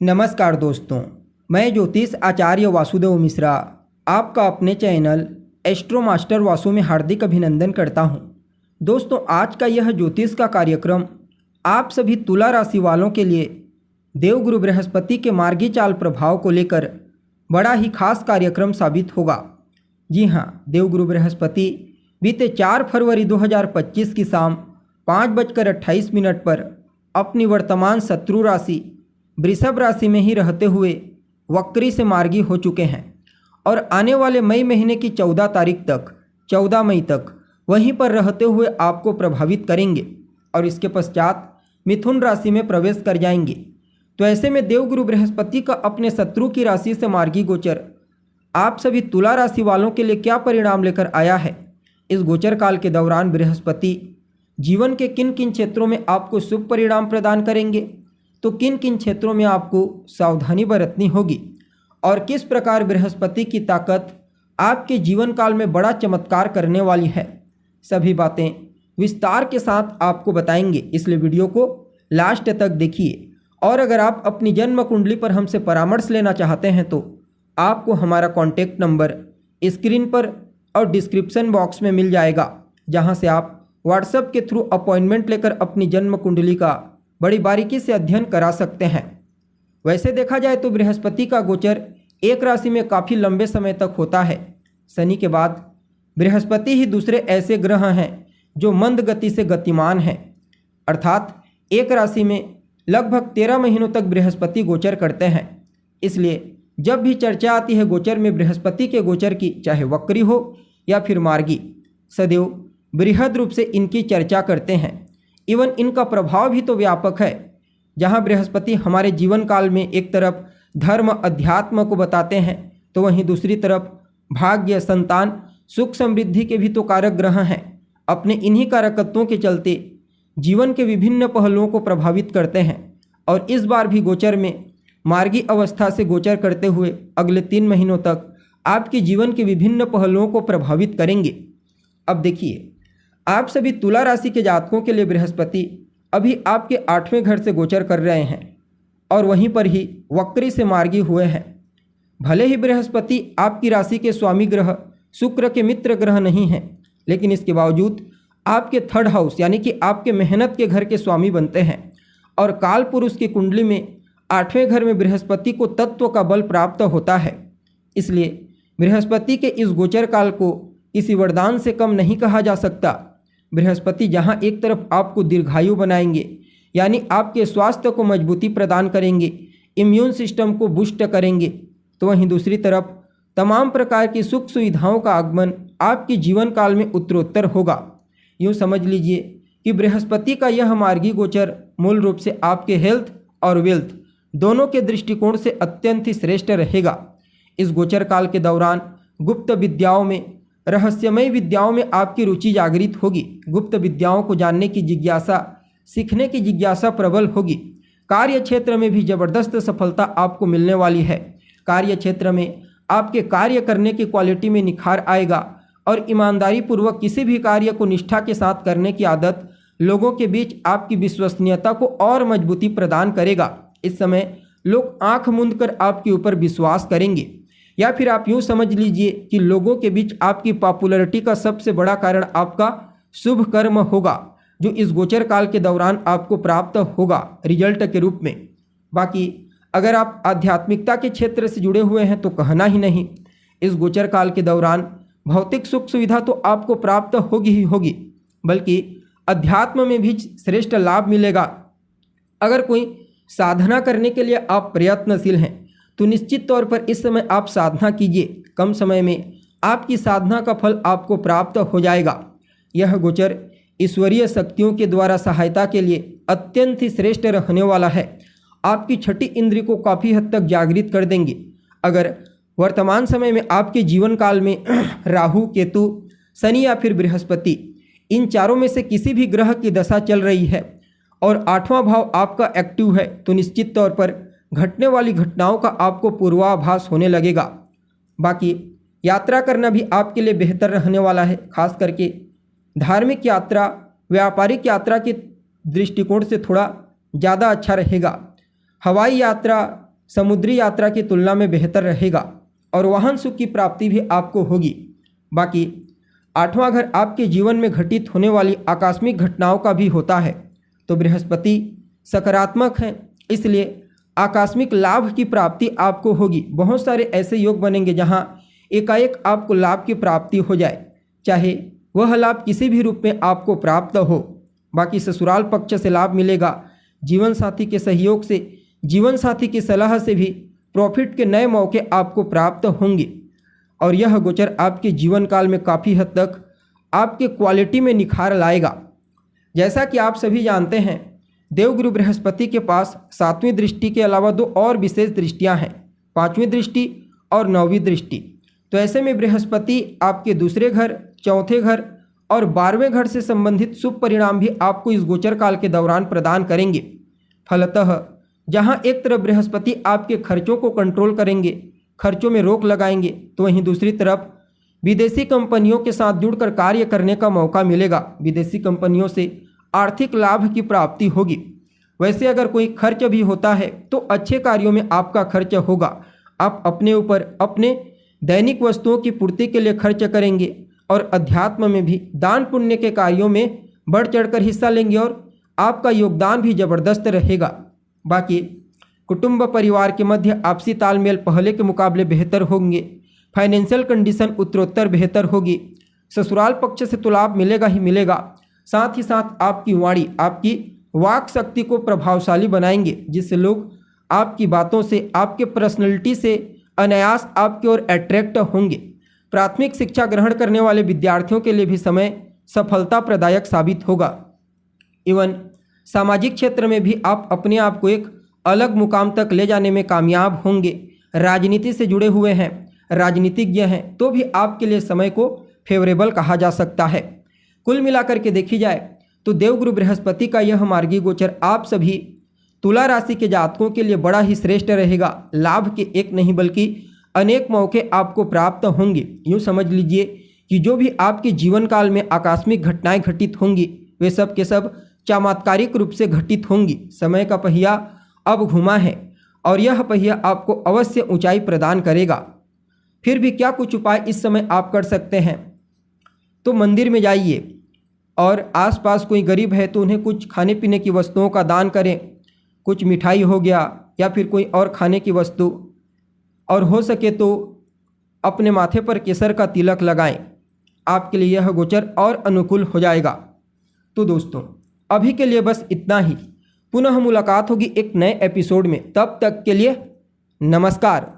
नमस्कार दोस्तों, मैं ज्योतिष आचार्य वासुदेव मिश्रा आपका अपने चैनल एस्ट्रो मास्टर वासु में हार्दिक अभिनंदन करता हूं। दोस्तों, आज का यह ज्योतिष का कार्यक्रम आप सभी तुला राशि वालों के लिए देवगुरु बृहस्पति के मार्गी चाल प्रभाव को लेकर बड़ा ही खास कार्यक्रम साबित होगा। जी हाँ, देवगुरु बृहस्पति बीते 4 फरवरी 2025 की शाम 5:28 पर अपनी वर्तमान शत्रु राशि वृषभ राशि में ही रहते हुए वक्री से मार्गी हो चुके हैं और आने वाले मई महीने की 14 तारीख तक 14 मई तक वहीं पर रहते हुए आपको प्रभावित करेंगे और इसके पश्चात मिथुन राशि में प्रवेश कर जाएंगे। तो ऐसे में देवगुरु बृहस्पति का अपने शत्रु की राशि से मार्गी गोचर आप सभी तुला राशि वालों के लिए क्या परिणाम लेकर आया है। इस गोचर काल के दौरान बृहस्पति जीवन के किन किन क्षेत्रों में आपको शुभ परिणाम प्रदान करेंगे, तो किन किन क्षेत्रों में आपको सावधानी बरतनी होगी और किस प्रकार बृहस्पति की ताकत आपके जीवन काल में बड़ा चमत्कार करने वाली है, सभी बातें विस्तार के साथ आपको बताएंगे। इसलिए वीडियो को लास्ट तक देखिए और अगर आप अपनी जन्म कुंडली पर हमसे परामर्श लेना चाहते हैं तो आपको हमारा कॉन्टैक्ट नंबर स्क्रीन पर और डिस्क्रिप्शन बॉक्स में मिल जाएगा, जहां से आप व्हाट्सएप के थ्रू अपॉइंटमेंट लेकर अपनी जन्म कुंडली का बड़ी बारीकी से अध्ययन करा सकते हैं। वैसे देखा जाए तो बृहस्पति का गोचर एक राशि में काफ़ी लंबे समय तक होता है। शनि के बाद बृहस्पति ही दूसरे ऐसे ग्रह हैं जो मंद गति से गतिमान हैं, अर्थात एक राशि में लगभग 13 महीनों तक बृहस्पति गोचर करते हैं। इसलिए जब भी चर्चा आती है गोचर में बृहस्पति के गोचर की, चाहे वक्री हो या फिर मार्गी, सदैव बृहद रूप से इनकी चर्चा करते हैं। इवन इनका प्रभाव भी तो व्यापक है। जहां बृहस्पति हमारे जीवन काल में एक तरफ धर्म अध्यात्म को बताते हैं, तो वहीं दूसरी तरफ भाग्य, संतान, सुख समृद्धि के भी तो कारक ग्रह हैं। अपने इन्हीं कारकत्वों के चलते जीवन के विभिन्न पहलुओं को प्रभावित करते हैं और इस बार भी गोचर में मार्गी अवस्था से गोचर करते हुए अगले 3 महीनों तक आपके जीवन के विभिन्न पहलुओं को प्रभावित करेंगे। अब देखिए, आप सभी तुला राशि के जातकों के लिए बृहस्पति अभी आपके 8वें घर से गोचर कर रहे हैं और वहीं पर ही वक्री से मार्गी हुए हैं। भले ही बृहस्पति आपकी राशि के स्वामी ग्रह शुक्र के मित्र ग्रह नहीं हैं, लेकिन इसके बावजूद आपके 3rd हाउस यानी कि आपके मेहनत के घर के स्वामी बनते हैं और काल पुरुष की कुंडली में 8वें घर में बृहस्पति को तत्व का बल प्राप्त होता है। इसलिए बृहस्पति के इस गोचर काल को किसी वरदान से कम नहीं कहा जा सकता। बृहस्पति जहां एक तरफ आपको दीर्घायु बनाएंगे यानी आपके स्वास्थ्य को मजबूती प्रदान करेंगे, इम्यून सिस्टम को बूस्ट करेंगे, तो वहीं दूसरी तरफ तमाम प्रकार की सुख सुविधाओं का आगमन आपके जीवन काल में उत्तरोत्तर होगा। यूँ समझ लीजिए कि बृहस्पति का यह मार्गी गोचर मूल रूप से आपके हेल्थ और वेल्थ दोनों के दृष्टिकोण से अत्यंत ही श्रेष्ठ रहेगा। इस गोचर काल के दौरान गुप्त विद्याओं में, रहस्यमय विद्याओं में आपकी रुचि जागृत होगी। गुप्त विद्याओं को जानने की जिज्ञासा, सीखने की जिज्ञासा प्रबल होगी। कार्य क्षेत्र में भी जबरदस्त सफलता आपको मिलने वाली है। कार्य क्षेत्र में आपके कार्य करने की क्वालिटी में निखार आएगा और ईमानदारी पूर्वक किसी भी कार्य को निष्ठा के साथ करने की आदत लोगों के बीच आपकी विश्वसनीयता को और मजबूती प्रदान करेगा। इस समय लोग आंख मूंद कर आपके ऊपर विश्वास करेंगे, या फिर आप यूँ समझ लीजिए कि लोगों के बीच आपकी पॉपुलैरिटी का सबसे बड़ा कारण आपका शुभ कर्म होगा, जो इस गोचर काल के दौरान आपको प्राप्त होगा रिजल्ट के रूप में। बाकी अगर आप आध्यात्मिकता के क्षेत्र से जुड़े हुए हैं तो कहना ही नहीं। इस गोचर काल के दौरान भौतिक सुख सुविधा तो आपको प्राप्त होगी ही होगी, बल्कि अध्यात्म में भी श्रेष्ठ लाभ मिलेगा। अगर कोई साधना करने के लिए आप प्रयत्नशील हैं तो निश्चित तौर पर इस समय आप साधना कीजिए। कम समय में आपकी साधना का फल आपको प्राप्त हो जाएगा। यह गोचर ईश्वरीय शक्तियों के द्वारा सहायता के लिए अत्यंत ही श्रेष्ठ रहने वाला है। आपकी 6ठी इंद्रिय को काफ़ी हद तक जागृत कर देंगे। अगर वर्तमान समय में आपके जीवन काल में राहु, केतु, शनि या फिर बृहस्पति, इन चारों में से किसी भी ग्रह की दशा चल रही है और 8वां भाव आपका एक्टिव है, तो निश्चित तौर पर घटने वाली घटनाओं का आपको पूर्वाभास होने लगेगा। बाकी यात्रा करना भी आपके लिए बेहतर रहने वाला है। खास करके धार्मिक यात्रा, व्यापारिक यात्रा के दृष्टिकोण से थोड़ा ज़्यादा अच्छा रहेगा। हवाई यात्रा समुद्री यात्रा की तुलना में बेहतर रहेगा और वाहन सुख की प्राप्ति भी आपको होगी। बाकी 8वां घर आपके जीवन में घटित होने वाली आकस्मिक घटनाओं का भी होता है, तो बृहस्पति सकारात्मक है, इसलिए आकस्मिक लाभ की प्राप्ति आपको होगी। बहुत सारे ऐसे योग बनेंगे जहां एकाएक आपको लाभ की प्राप्ति हो जाए, चाहे वह लाभ किसी भी रूप में आपको प्राप्त हो। बाकी ससुराल पक्ष से लाभ मिलेगा, जीवन साथी के सहयोग से, जीवन साथी की सलाह से भी प्रॉफिट के नए मौके आपको प्राप्त होंगे और यह गोचर आपके जीवन काल में काफ़ी हद तक आपके क्वालिटी में निखार लाएगा। जैसा कि आप सभी जानते हैं, देवगुरु बृहस्पति के पास 7वीं दृष्टि के अलावा 2 और विशेष दृष्टियां हैं, 5वीं दृष्टि और 9वीं दृष्टि। तो ऐसे में बृहस्पति आपके दूसरे घर, चौथे घर और 12वें घर से संबंधित शुभ परिणाम भी आपको इस गोचर काल के दौरान प्रदान करेंगे। फलतः जहां एक तरफ बृहस्पति आपके खर्चों को कंट्रोल करेंगे, खर्चों में रोक लगाएंगे, तो वहीं दूसरी तरफ विदेशी कंपनियों के साथ जुड़कर कार्य करने का मौका मिलेगा। विदेशी कंपनियों से आर्थिक लाभ की प्राप्ति होगी। वैसे अगर कोई खर्च भी होता है तो अच्छे कार्यों में आपका खर्च होगा। आप अपने ऊपर अपने दैनिक वस्तुओं की पूर्ति के लिए खर्च करेंगे और अध्यात्म में भी दान पुण्य के कार्यों में बढ़ चढ़कर हिस्सा लेंगे और आपका योगदान भी जबरदस्त रहेगा। बाकी कुटुंब परिवार के मध्य आपसी तालमेल पहले के मुकाबले बेहतर होंगे। फाइनेंशियल कंडीशन उत्तरोत्तर बेहतर होगी। ससुराल पक्ष से तो लाभ मिलेगा ही मिलेगा, साथ ही साथ आपकी वाणी, आपकी वाक शक्ति को प्रभावशाली बनाएंगे, जिससे लोग आपकी बातों से, आपके पर्सनैलिटी से अनायास आपकी ओर अट्रैक्ट होंगे। प्राथमिक शिक्षा ग्रहण करने वाले विद्यार्थियों के लिए भी समय सफलता प्रदायक साबित होगा। इवन सामाजिक क्षेत्र में भी आप अपने आप को एक अलग मुकाम तक ले जाने में कामयाब होंगे। राजनीति से जुड़े हुए हैं, राजनीतिज्ञ हैं, तो भी आपके लिए समय को फेवरेबल कहा जा सकता है। कुल मिलाकर के देखी जाए तो देवगुरु बृहस्पति का यह मार्गी गोचर आप सभी तुला राशि के जातकों के लिए बड़ा ही श्रेष्ठ रहेगा। लाभ के एक नहीं बल्कि अनेक मौके आपको प्राप्त होंगे। यूँ समझ लीजिए कि जो भी आपके जीवन काल में आकस्मिक घटनाएं घटित होंगी वे सब के सब चमत्कारिक रूप से घटित होंगी। समय का पहिया अब घुमा है और यह पहिया आपको अवश्य ऊंचाई प्रदान करेगा। फिर भी क्या कुछ उपाय इस समय आप कर सकते हैं? तो मंदिर में जाइए और आसपास कोई गरीब है तो उन्हें कुछ खाने पीने की वस्तुओं का दान करें, कुछ मिठाई हो गया या फिर कोई और खाने की वस्तु, और हो सके तो अपने माथे पर केसर का तिलक लगाएं। आपके लिए यह गोचर और अनुकूल हो जाएगा। तो दोस्तों अभी के लिए बस इतना ही। पुनः मुलाकात होगी एक नए एपिसोड में। तब तक के लिए नमस्कार।